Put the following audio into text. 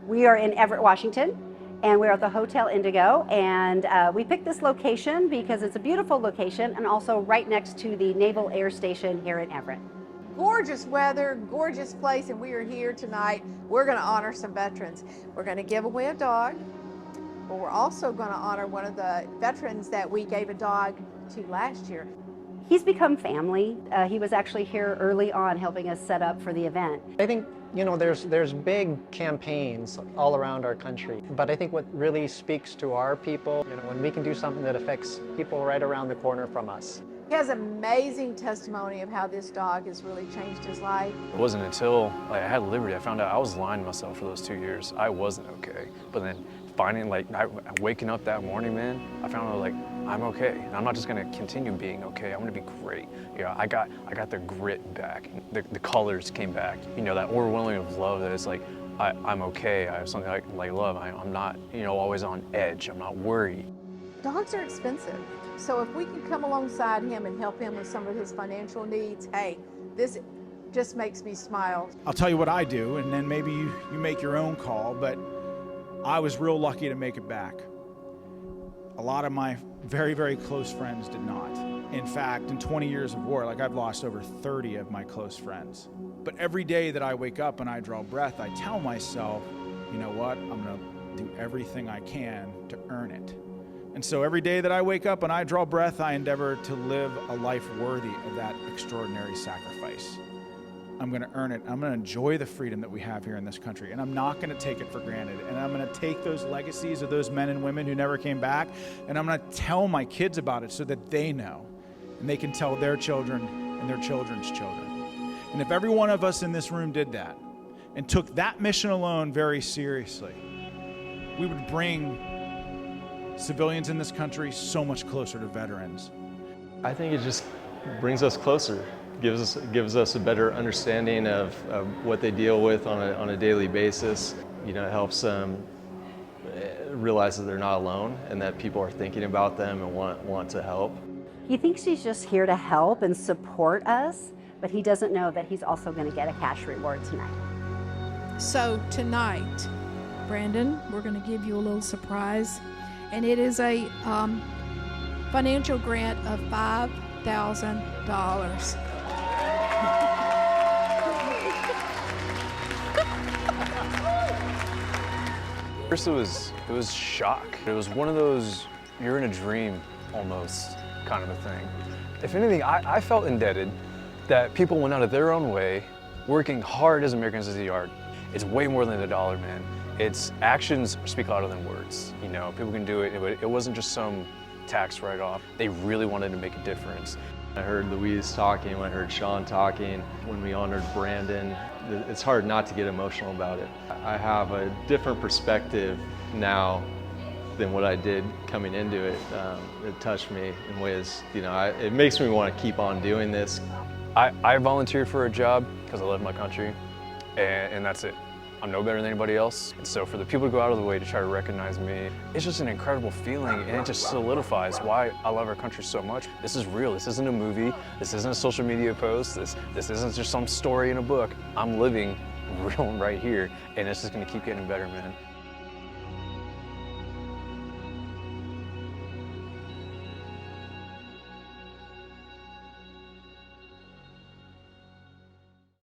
We are in Everett, Washington, and we're at the Hotel Indigo, and we picked this location because it's a beautiful location and also right next to the Naval Air Station here in Everett. Gorgeous weather, gorgeous place, and we are here tonight. We're going to honor some veterans. We're going to give away a dog, but we're also going to honor one of the veterans that we gave a dog to last year. He's become family. He was actually here early on helping us set up for the event. I think, you know, there's big campaigns all around our country, but I think what really speaks to our people, you know, when we can do something that affects people right around the corner from us. He has amazing testimony of how this dog has really changed his life. It wasn't until I had Liberty I found out I was lying to myself for those 2 years. I wasn't okay. But then finding, waking up that morning, man, I found out, I'm okay. And I'm not just gonna continue being okay, I'm gonna be great. You know, I got the grit back, the colors came back. You know, that overwhelming of love that it's like, I'm okay. I have something like love. I'm not, you know, always on edge. I'm not worried. Dogs are expensive. So if we can come alongside him and help him with some of his financial needs, hey, this just makes me smile. I'll tell you what I do, and then maybe you make your own call, but I was real lucky to make it back. A lot of my very, very close friends did not. In fact, in 20 years of war, I've lost over 30 of my close friends. But every day that I wake up and I draw breath, I tell myself, you know what, I'm gonna do everything I can to earn it. And so every day that I wake up and I draw breath, I endeavor to live a life worthy of that extraordinary sacrifice. I'm gonna earn it. I'm gonna enjoy the freedom that we have here in this country, and I'm not gonna take it for granted. And I'm gonna take those legacies of those men and women who never came back, and I'm gonna tell my kids about it so that they know, and they can tell their children and their children's children. And if every one of us in this room did that, and took that mission alone very seriously, we would bring civilians in this country so much closer to veterans. I think it just brings us closer, gives us a better understanding of what they deal with on a daily basis. You know, it helps them realize that they're not alone and that people are thinking about them and want to help. He thinks he's just here to help and support us, but he doesn't know that he's also going to get a cash reward tonight. So tonight, Brandon, we're going to give you a little surprise. And it is a financial grant of $5,000. First it was shock. It was one of those, you're in a dream almost kind of a thing. If anything, I felt indebted that people went out of their own way, working hard as Americans as they are. It's way more than a dollar, man. It's actions speak louder than words. You know, people can do it. It wasn't just some tax write-off. They really wanted to make a difference. I heard Louise talking, I heard Sean talking, when we honored Brandon. It's hard not to get emotional about it. I have a different perspective now than what I did coming into it. It touched me in ways, you know, it makes me want to keep on doing this. I volunteered for a job because I love my country, and that's it. I'm no better than anybody else. And so for the people to go out of the way to try to recognize me, it's just an incredible feeling, and it just solidifies why I love our country so much. This is real. This isn't a movie. This isn't a social media post. This isn't just some story in a book. I'm living real right here, and it's just gonna keep getting better, man.